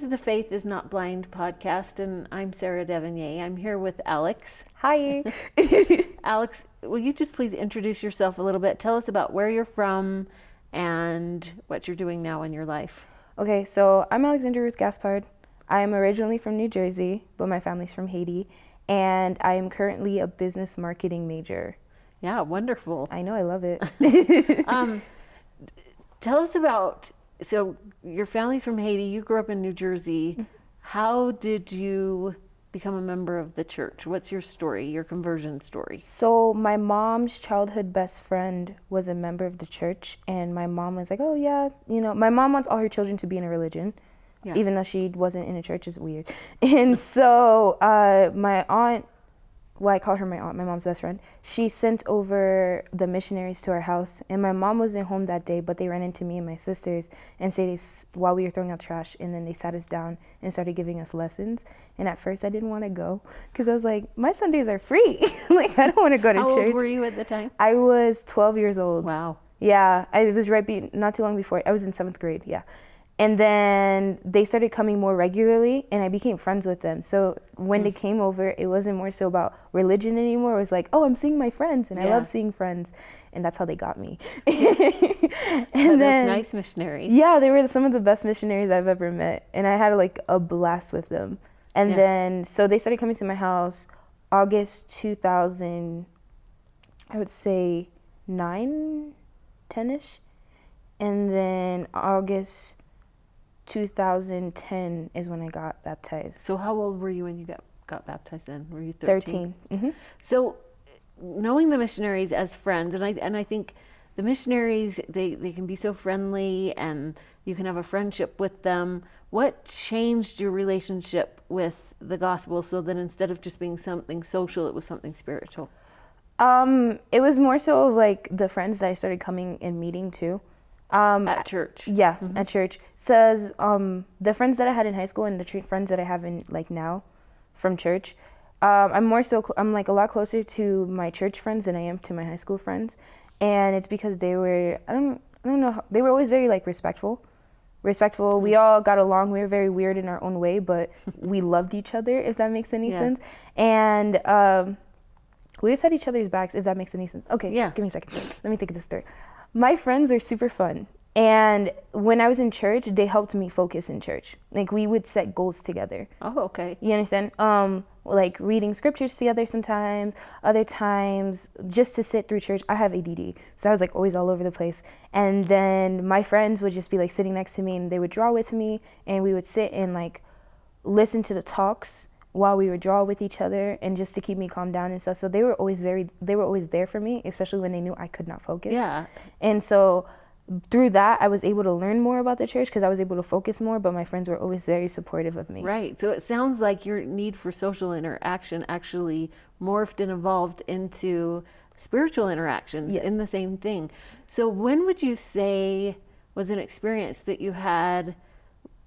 is the Faith is Not Blind podcast, and I'm Sarah Devonier. I'm here with Alex. Hi. Alex, will you just please introduce yourself a little bit? Tell us about where you're from and what you're doing now in your life. Okay, so I'm Alexandra Ruth Gaspard. I'm originally from New Jersey, but my family's from Haiti, and I am currently a business marketing major. Yeah, wonderful. I know, I love it. Tell us about, so your family's from Haiti, you grew up in New Jersey. How did you become a member of the church? What's your story, your conversion story? So my mom's childhood best friend was a member of the church, and my mom was like, oh yeah, my mom wants all her children to be in a religion, even though she wasn't in a church. Is weird. And so my aunt, well, I call her my aunt, my mom's best friend, she sent over the missionaries to our house, and my mom wasn't home that day, but they ran into me and my sisters and while we were throwing out trash, and then they sat us down and started giving us lessons. And at first I didn't want to go because I was like, my Sundays are free. Like, I don't want to go to church. How old were you at the time? I was 12 years old. Wow. Yeah, I was not too long before. I was in 7th grade, yeah. And then they started coming more regularly, and I became friends with them. So when they came over, it wasn't more so about religion anymore. It was like, oh, I'm seeing my friends, and I love seeing friends. And that's how they got me. And those nice missionaries. Yeah, they were some of the best missionaries I've ever met. And I had like a blast with them. And then, so they started coming to my house August 2000, I would say 9, 10-ish. And then August 2010 is when I got baptized. So how old were you when you got baptized then? Were you 13? 13. Mm-hmm. So knowing the missionaries as friends, and I think the missionaries, they can be so friendly and you can have a friendship with them. What changed your relationship with the gospel so that instead of just being something social, it was something spiritual? It was more so of like the friends that I started coming and meeting too. At church. Yeah, at church. Says the friends that I had in high school and the friends that I have in like now from church, I'm like a lot closer to my church friends than I am to my high school friends. And it's because they were, I don't know, they were always very like respectful. We all got along. We were very weird in our own way, but we loved each other, if that makes any sense. And we always had each other's backs, if that makes any sense. Okay, give me a second. Let me think of this story. My friends are super fun. And when I was in church, they helped me focus in church. Like, we would set goals together. Oh, okay. You understand? Like reading scriptures together sometimes, other times just to sit through church. I have ADD, so I was like always all over the place. And then my friends would just be like sitting next to me, and they would draw with me, and we would sit and like listen to the talks while we would draw with each other, and just to keep me calm down and stuff. So they were always there for me, especially when they knew I could not focus. Yeah. And so through that, I was able to learn more about the church because I was able to focus more, but my friends were always very supportive of me. Right. So it sounds like your need for social interaction actually morphed and evolved into spiritual interactions in the same thing. So when would you say was an experience that you had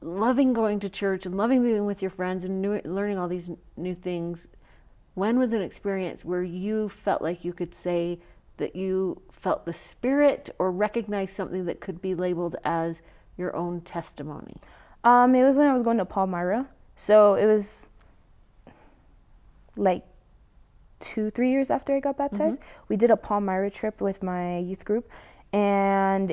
loving going to church and loving being with your friends and learning all these new things? When was an experience where you felt like you could say that you felt the Spirit or recognized something that could be labeled as your own testimony? It was when I was going to Palmyra. So it was like 2-3 years after I got baptized. We did a Palmyra trip with my youth group, and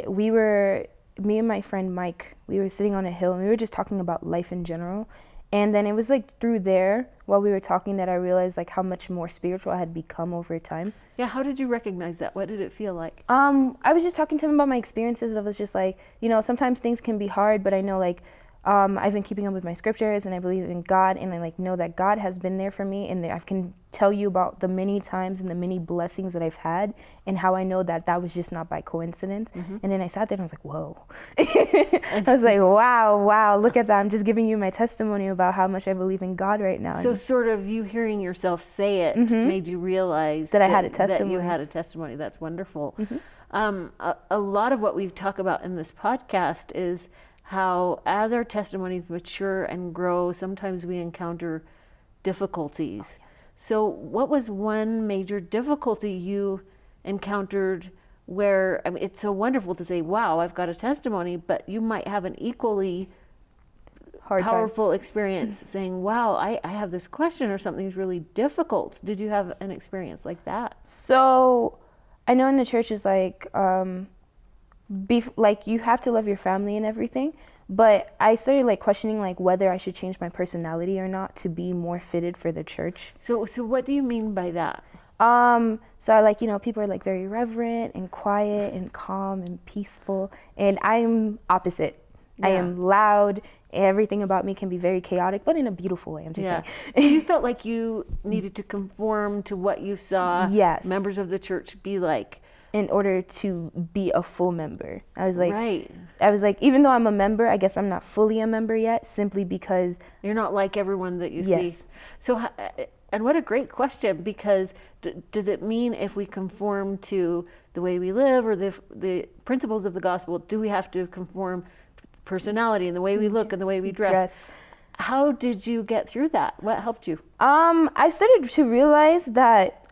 me and my friend Mike, we were sitting on a hill and we were just talking about life in general. And then it was like through there, while we were talking, that I realized like how much more spiritual I had become over time. Yeah, how did you recognize that? What did it feel like? I was just talking to him about my experiences. I was just like, sometimes things can be hard, but I know like I've been keeping up with my scriptures, and I believe in God, and I like know that God has been there for me, and I can tell you about the many times and the many blessings that I've had, and how I know that was just not by coincidence. And then I sat there and I was like, whoa. I was like, wow, look at that. I'm just giving you my testimony about how much I believe in God right now. So sort of you hearing yourself say it made you realize that I had a testimony. That you had a testimony. That's wonderful. A lot of what we've talked about in this podcast is how as our testimonies mature and grow, sometimes we encounter difficulties. So what was one major difficulty you encountered where, I mean, it's so wonderful to say, wow, I've got a testimony, but you might have an equally powerful experience saying, wow, I have this question or something's really difficult. Did you have an experience like that? So I know in the church is like, like you have to love your family and everything. But I started like questioning like whether I should change my personality or not to be more fitted for the church. So what do you mean by that? So I like, people are like very reverent and quiet and calm and peaceful. And I'm opposite. Yeah. I am loud. Everything about me can be very chaotic, but in a beautiful way. I'm just saying. So you felt like you needed to conform to what you saw members of the church be like in order to be a full member. I was like, right. I was like, even though I'm a member, I guess I'm not fully a member yet, simply because you're not like everyone that you see. So, and what a great question, because does it mean if we conform to the way we live or the principles of the gospel, do we have to conform to personality and the way we look and the way we dress? How did you get through that? What helped you? I started to realize that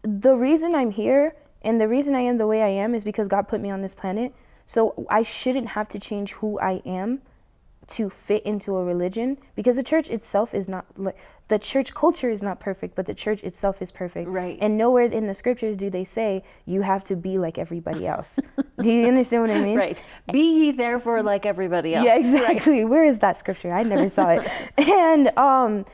the reason I'm here and the reason I am the way I am is because God put me on this planet. So I shouldn't have to change who I am to fit into a religion, because the church itself is not, the church culture is not perfect, but the church itself is perfect. Right. And nowhere in the scriptures do they say you have to be like everybody else. Do you understand what I mean? Right. Be ye therefore like everybody else. Yeah, exactly. Right. Where is that scripture? I never saw it. And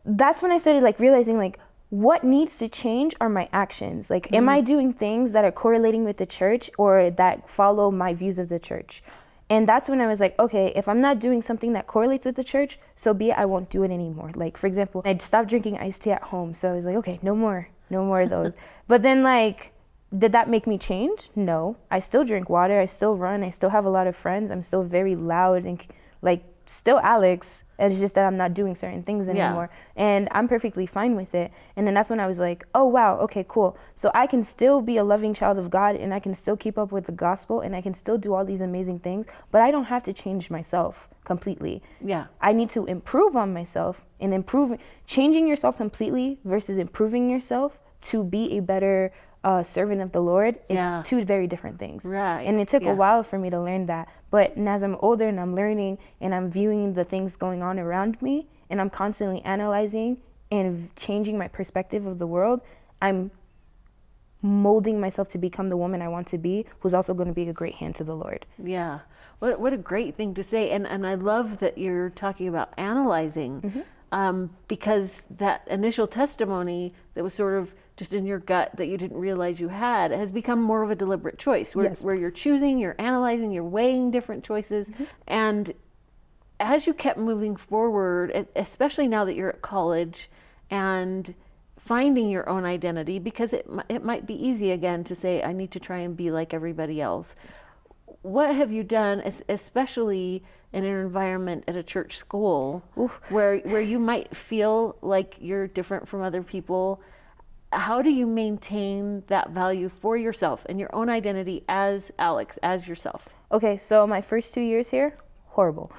that's when I started like realizing like, what needs to change are my actions. Like, am I doing things that are correlating with the church or that follow my views of the church? And that's when I was like, okay, if I'm not doing something that correlates with the church, so be it, I won't do it anymore. Like, for example, I'd stopped drinking iced tea at home. So I was like, okay, no more of those. But then like, did that make me change? No. I still drink water. I still run. I still have a lot of friends. I'm still very loud and like still Alex. It's just that I'm not doing certain things anymore. Yeah. And I'm perfectly fine with it. And then that's when I was like, oh, wow, okay, cool. So I can still be a loving child of God, and I can still keep up with the gospel, and I can still do all these amazing things, but I don't have to change myself completely. Yeah. I need to improve on myself, and changing yourself completely versus improving yourself to be a better servant of the Lord is two very different things. Right. And it took a while for me to learn that. But as I'm older and I'm learning and I'm viewing the things going on around me and I'm constantly analyzing and changing my perspective of the world, I'm molding myself to become the woman I want to be, who's also going to be a great hand to the Lord. Yeah. What a great thing to say. And I love that you're talking about analyzing, because that initial testimony that was sort of just in your gut that you didn't realize you had has become more of a deliberate choice where you're choosing, you're analyzing, you're weighing different choices. And as you kept moving forward, especially now that you're at college and finding your own identity, because it might be easy again to say, I need to try and be like everybody else. What have you done, especially in an environment at a church school where you might feel like you're different from other people? How do you maintain that value for yourself and your own identity as Alex, as yourself? Okay, so my first 2 years here, horrible.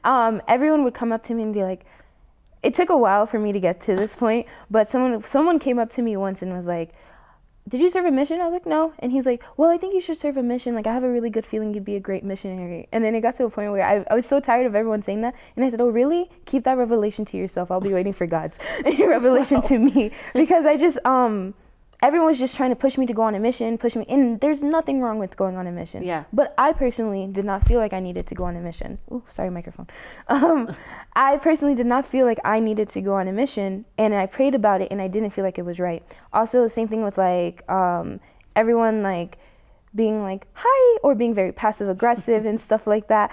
Everyone would come up to me and be like, it took a while for me to get to this point, but someone came up to me once and was like, did you serve a mission? I was like, no. And he's like, well, I think you should serve a mission. Like, I have a really good feeling you'd be a great missionary. And then it got to a point where I was so tired of everyone saying that. And I said, oh, really? Keep that revelation to yourself. I'll be waiting for God's revelation to me. Because I just, everyone was just trying to push me to go on a mission, push me. And there's nothing wrong with going on a mission. Yeah. But I personally did not feel like I needed to go on a mission. Ooh, sorry, microphone. I personally did not feel like I needed to go on a mission, and I prayed about it and I didn't feel like it was right. Also, same thing with like everyone like being like hi or being very passive aggressive and stuff like that.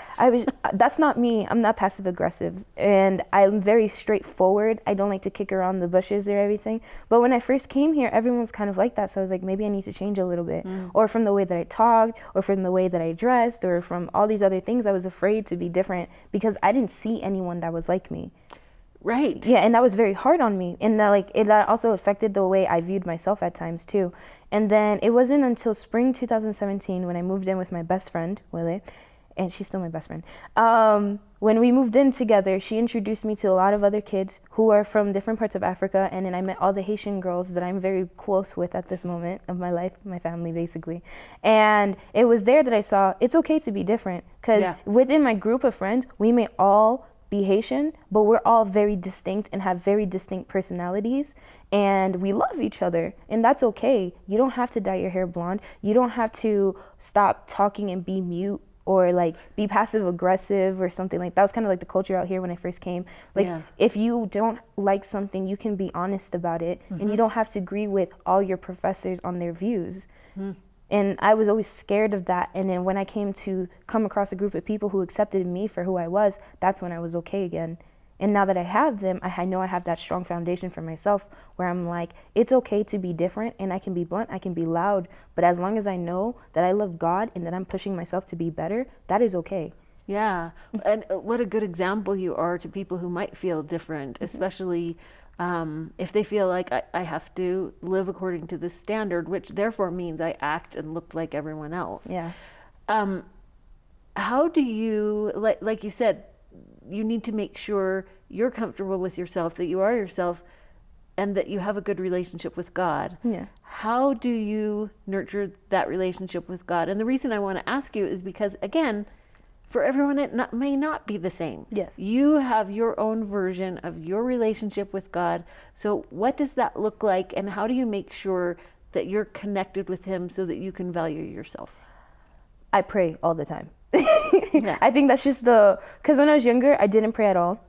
That's not me. I'm not passive aggressive, and I'm very straightforward. I don't like to kick around the bushes or everything. But when I first came here, everyone was kind of like that, so I was like, maybe I need to change a little bit. Or from the way that I talked, or from the way that I dressed, or from all these other things. I was afraid to be different because I didn't see anyone that was like me. Right. Yeah, and that was very hard on me, and that also affected the way I viewed myself at times too. And then it wasn't until spring 2017 when I moved in with my best friend, Willie, and she's still my best friend. When we moved in together, she introduced me to a lot of other kids who are from different parts of Africa, and then I met all the Haitian girls that I'm very close with at this moment of my life, my family basically. And it was there that I saw it's okay to be different, because within my group of friends, we may all be Haitian, but we're all very distinct and have very distinct personalities, and we love each other, and that's okay. You don't have to dye your hair blonde. You don't have to stop talking and be mute or like be passive aggressive or something like that. Was kind of like the culture out here when I first came. Like if you don't like something, you can be honest about it, and you don't have to agree with all your professors on their views. And I was always scared of that. And then when I came to come across a group of people who accepted me for who I was, that's when I was okay again. And now that I have them, I know I have that strong foundation for myself where I'm like, it's okay to be different, and I can be blunt, I can be loud, but as long as I know that I love God and that I'm pushing myself to be better, that is okay. Yeah, and what a good example you are to people who might feel different, especially if they feel like I have to live according to this standard, which therefore means I act and look like everyone else. Yeah. How do you, like you said, you need to make sure you're comfortable with yourself, that you are yourself, and that you have a good relationship with God. Yeah. How do you nurture that relationship with God? And the reason I want to ask you is because, again, for everyone, it may not be the same. Yes. You have your own version of your relationship with God. So what does that look like, and how do you make sure that you're connected with Him so that you can value yourself? I pray all the time. I think that's just because when I was younger, I didn't pray at all.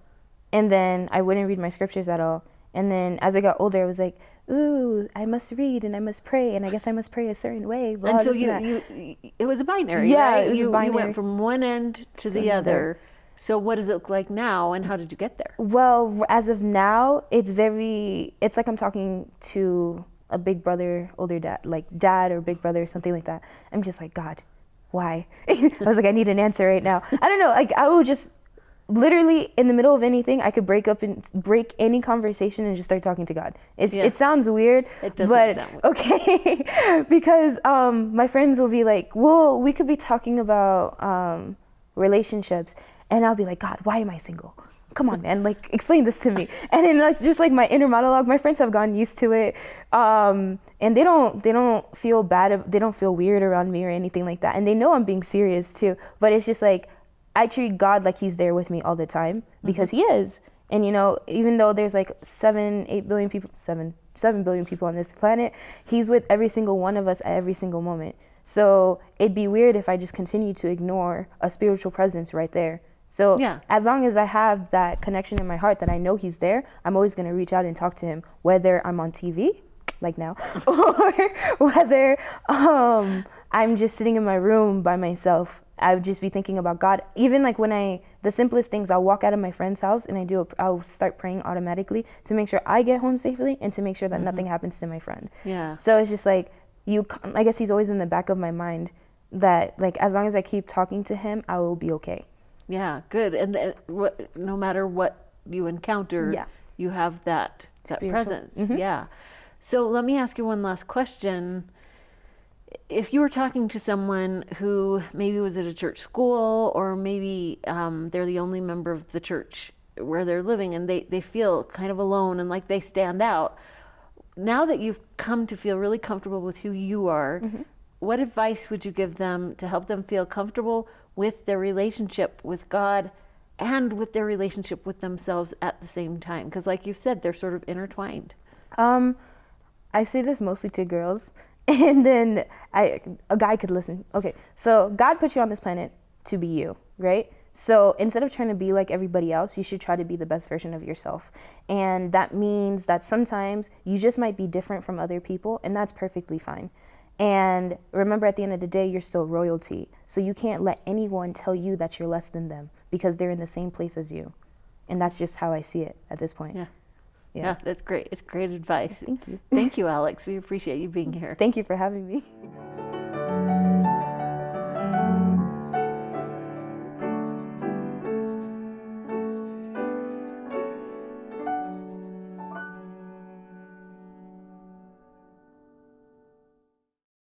And then I wouldn't read my scriptures at all. And then as I got older, I was like, ooh, I must read and I must pray, and I guess I must pray a certain way. Blah, and so it was a binary, yeah, right? It was a binary. You went from one end to the other. So what does it look like now, and how did you get there? Well, as of now, it's like I'm talking to a big brother, older dad, like dad or big brother or something like that. I'm just like, God, why? I was like, I need an answer right now. I don't know, like I would just literally in the middle of anything, I could break any conversation and just start talking to God. It sounds weird, it doesn't but sound weird. Okay, because my friends will be like, well, we could be talking about relationships, and I'll be like, God, why am I single? Come on, man, like explain this to me. And then that's just like my inner monologue. My friends have gotten used to it, and they don't feel bad, they don't feel weird around me or anything like that, and they know I'm being serious too. But it's just like I treat God like He's there with me all the time, because He is. And you know, even though there's like 7 billion people on this planet, He's with every single one of us at every single moment. So it'd be weird if I just continue to ignore a spiritual presence right there. So as long as I have that connection in my heart that I know He's there, I'm always going to reach out and talk to Him, whether I'm on TV, like now, or whether I'm just sitting in my room by myself. I would just be thinking about God. Even like the simplest things, I'll walk out of my friend's house and I'll start praying automatically to make sure I get home safely and to make sure that nothing happens to my friend. Yeah. So it's just like, I guess He's always in the back of my mind that like, as long as I keep talking to Him, I will be okay. Yeah, good. And no matter what you encounter, you have that presence. Yeah. So let me ask you one last question. If you were talking to someone who maybe was at a church school, or maybe they're the only member of the church where they're living, and they feel kind of alone and like they stand out, now that you've come to feel really comfortable with who you are, what advice would you give them to help them feel comfortable with their relationship with God and with their relationship with themselves at the same time? Because like you've said, they're sort of intertwined. I say this mostly to girls, and then a guy could listen. Okay, so God put you on this planet to be you, right? So instead of trying to be like everybody else, you should try to be the best version of yourself. And that means that sometimes you just might be different from other people, and that's perfectly fine. And remember, at the end of the day, you're still royalty. So you can't let anyone tell you that you're less than them, because they're in the same place as you. And that's just how I see it at this point. Yeah, that's great. It's great advice. Thank you. Thank you, Alex. We appreciate you being here. Thank you for having me.